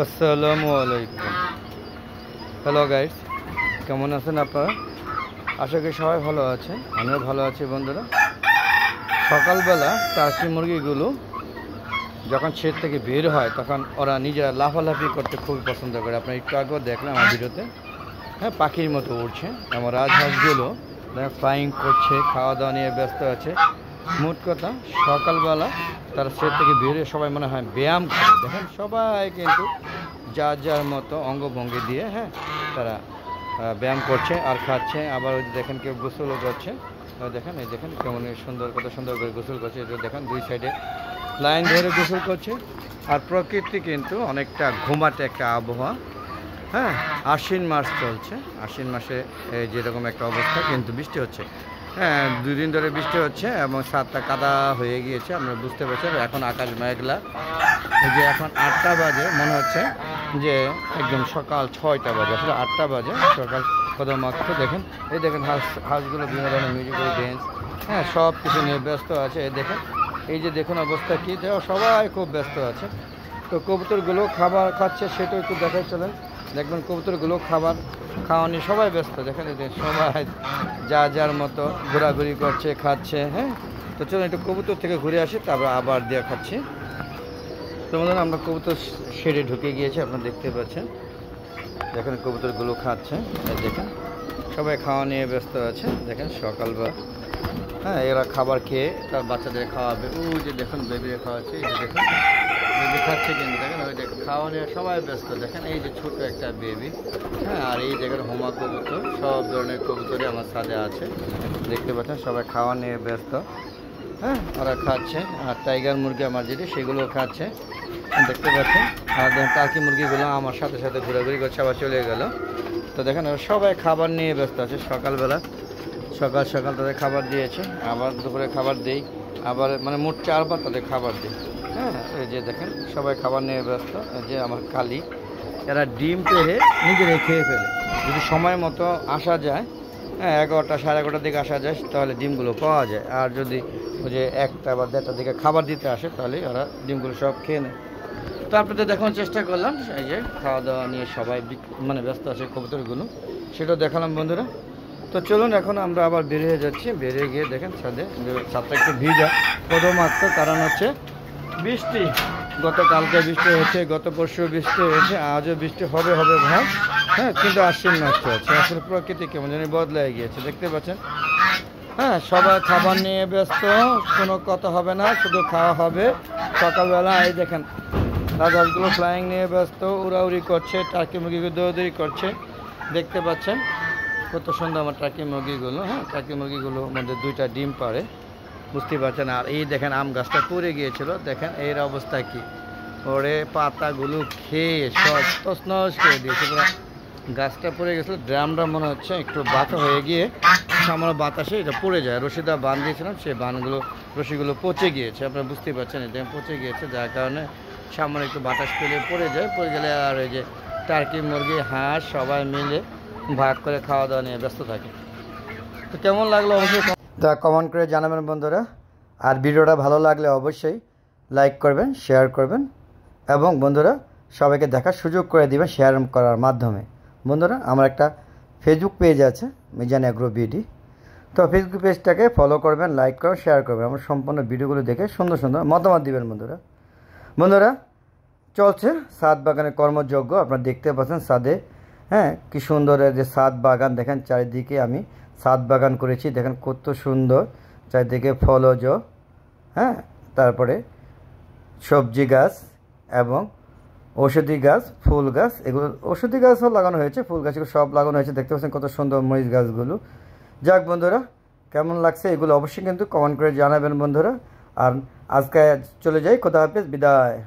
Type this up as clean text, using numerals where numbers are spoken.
আসসালামু আলাইকুম। Hello guys, কেমন আছেন আপনারা? আশা করি সবাই ভালো আছেন, আমিও ভালো আছি। বন্ধুরা, সকালবেলা টার্কি মুরগিগুলো যখন ছেদ থেকে বের হয় তখন ওরা নিজেরা লাফালাফি করতে খুবই পছন্দ করে। আপনার একটু আগেও দেখলাম আমার ভিডিওতে, হ্যাঁ, পাখির মতো উঠছে। আমার রাজহাঁসগুলো ফ্লাইং করছে, খাওয়া দাওয়া নিয়ে ব্যস্ত আছে। মোট কথা, সকালবেলা তারা ছেদ থেকে বেরিয়ে সবাই মনে হয় ব্যায়াম করে। দেখেন, সবাই কিন্তু যার যার মতো অঙ্গভঙ্গি দিয়ে, হ্যাঁ, তারা ব্যায়াম করছে আর খাচ্ছে। আবার ওই দেখেন কেউ গোসলও করছে। দেখেন, এই দেখেন কেমন সুন্দর, কত সুন্দর করে গোসল করছে। দেখেন দুই সাইডে লাইন ধরে গোসল করছে। আর প্রকৃতি কিন্তু অনেকটা ঘুমাটে একটা আবহাওয়া। হ্যাঁ, আশ্বিন মাস চলছে। আশ্বিন মাসে যেরকম একটা অবস্থা, কিন্তু বৃষ্টি হচ্ছে। হ্যাঁ, 2 দিন ধরে বৃষ্টি হচ্ছে এবং ছাদটা কাদা হয়ে গিয়েছে, আপনারা বুঝতে পারছেন। এখন আকাশ মেঘলা। এই যে এখন 8টা বাজে, মনে হচ্ছে যে একদম সকাল 6টা বাজে, আসলে 8টা বাজে সকাল কত মাত্র। দেখেন, এই দেখেন হাঁসগুলো বিভিন্ন ধরনের মিউজিক্যাল ড্যান্স, হ্যাঁ, সব কিছু নিয়ে ব্যস্ত আছে। এই দেখেন, এই যে দেখুন অবস্থা কী, সবাই খুব ব্যস্ত আছে। তো কবুতরগুলো খাবার খাচ্ছে, সেটাও একটু দেখাই চলেন। দেখবেন কবুতরগুলো খাবার খাওয়া নিয়ে সবাই ব্যস্ত। দেখেন, সবাই যার যার মতো ঘোরাঘুরি করছে, খাচ্ছে। হ্যাঁ, তো চলুন একটু কবুতর থেকে ঘুরে আসি, তারপর আবার দিয়ে খাচ্ছি। তো বন্ধুরা, আমরা কবুতর শেডে ঢুকে গিয়েছি, আপনারা দেখতে পাচ্ছেন। দেখেন কবুতরগুলো খাচ্ছে। দেখেন সবাই খাওয়া নিয়ে ব্যস্ত আছে। দেখেন সকালবেলা, হ্যাঁ, এরা খাবার খেয়ে তার বাচ্চাদের খাওয়াবে। ওই যে দেখুন বেবিরে খাওয়াচ্ছে, এই যে দেখুন বেবি খাচ্ছে, কিন্তু দেখেন ওই দেখুন খাওয়া নিয়ে সবাই ব্যস্ত। দেখেন এই যে ছোট একটা বেবি, হ্যাঁ, আর এই দেখেন হোমা কবুতর, সব ধরনের কবুতরই আমার ছাদে আছে। দেখতে পাচ্ছেন সবাই খাওয়া নিয়ে ব্যস্ত। হ্যাঁ, ওরা খাচ্ছে। আর টাইগার মুরগি আমার যেটি, সেগুলোও খাচ্ছে, দেখতে পাচ্ছেন। আর দেখেন টার্কি মুরগিগুলো আমার সাথে সাথে ঘোরাঘুরি করছে, আবার চলে গেল। তো দেখেন সবাই খাবার নিয়ে ব্যস্ত আছে। সকালবেলা সকাল সকাল তাদের খাবার দিয়েছে, আবার দুপুরে খাবার দেই, আবার মানে মোট 4বার তাদের খাবার দিই। হ্যাঁ, এই যে দেখেন সবাই খাবার নিয়ে ব্যস্ত। এই যে আমার কালি, এরা ডিম পেড়ে নিজেরাই খেয়ে ফেলে। যদি সময় মতো আসা যায়, হ্যাঁ, 11টা সাড়ে 11টার দিকে আসা যায়, তাহলে ডিমগুলো পাওয়া যায়। আর যদি ওই যে 1টা বা 1:30টার দিকে খাবার দিতে আসে, তাহলে ওরা ডিমগুলো সব খেয়ে নেয়। তো আপনাদের দেখানোর চেষ্টা করলাম, এই যে খাওয়া দাওয়া নিয়ে সবাই মানে ব্যস্ত আছে কবুতরগুলো, সেটাও দেখালাম বন্ধুরা। তো চলুন এখন আমরা আবার বেরিয়ে যাচ্ছি। বেরিয়ে গিয়ে দেখেন ছাদটা একটু ভিজা প্রথমাত্র, কারণ হচ্ছে বৃষ্টি। গতকালকে বৃষ্টি হয়েছে, গত পরশু বৃষ্টি হয়েছে, আজও বৃষ্টি হবে হবে ভাই। হ্যাঁ, কিন্তু আশ্বিন মাস চলছে, আসলে প্রকৃতি কেমন জানি বদলাই গিয়েছে, দেখতে পাচ্ছেন। হ্যাঁ, সবাই খাবার নিয়ে ব্যস্ত, কোনো কথা হবে না, শুধু খাওয়া হবে সকালবেলা। এই দেখেন রাজহাঁসগুলো ফ্লাইং নিয়ে ব্যস্ত, উড়াউড়ি করছে, টার্কি মুরগিগুলো দৌড়দৌড়ি করছে, দেখতে পাচ্ছেন কত সুন্দর আমার টার্কি মুরগিগুলো। হ্যাঁ, টার্কি মুরগিগুলোর মধ্যে 2টা ডিম পারে, বুঝতে পারছেন। আর এই দেখেন আম গাছটা পড়ে গিয়েছিল, দেখেন এর অবস্থা কি, ওরে পাতাগুলো খেয়ে সব তছনছ করে দিয়েছে পুরো। গাছটা পড়ে গেছিলো, ড্রামটা মনে হচ্ছে একটু বাতা হয়ে গিয়ে সামান্য বাতাসে এটা পড়ে যায়। রশিদা বান দিয়েছিলাম, সেই বানগুলো রশিগুলো পচে গিয়েছে, আপনারা বুঝতে পারছেন। এটা পচে গিয়েছে, যার কারণে সামান্য একটু বাতাস পেলে পড়ে যায়। পড়ে গেলে আর এই যে টার্কি মুরগি হাঁস সবাই মিলে ভাগ করে খাওয়া দাওয়া নিয়ে ব্যস্ত থাকে। তো কেমন লাগলো অবশ্যই তা কমেন্ট করে জানাবেন বন্ধুরা। আর ভিডিওটা ভালো লাগলে অবশ্যই লাইক করবেন, শেয়ার করবেন, এবং বন্ধুরা সবাইকে দেখার সুযোগ করে দিবেন শেয়ার করার মাধ্যমে। বন্ধুরা, আমার একটা ফেসবুক পেজ আছে, মিজান এগ্রো বিডি। তো ফেসবুক পেজটাকে ফলো করবেন, লাইক করবেন, শেয়ার করবেন, আমার সম্পূর্ণ ভিডিওগুলো দেখে সুন্দর সুন্দর মতামত দিবেন বন্ধুরা। বন্ধুরা, চলছে ছাদ বাগানের কর্মযজ্ঞ, আপনারা দেখতে পাচ্ছেন ছাদে, হ্যাঁ, কি সুন্দর যে ছাদ বাগান। দেখেন চারিদিকে আমি ছাদ বাগান করেছি, দেখেন কত সুন্দর চারিদিকে ফলজ, হ্যাঁ, তারপরে সবজি গাছ এবং ঔষধি গাছ, ফুল গাছ, এগুলো ঔষধি গাছও লাগানো হয়েছে, ফুল গাছ এগুলো সব লাগানো হয়েছে, দেখতে পাচ্ছেন কত সুন্দর মরিচ গাছগুলো। যাক বন্ধুরা, কেমন লাগছে এগুলো অবশ্যই কিন্তু কমেন্ট করে জানাবেন বন্ধুরা। আর আজকে চলে যাই, খোদা হাফেজ, বিদায়।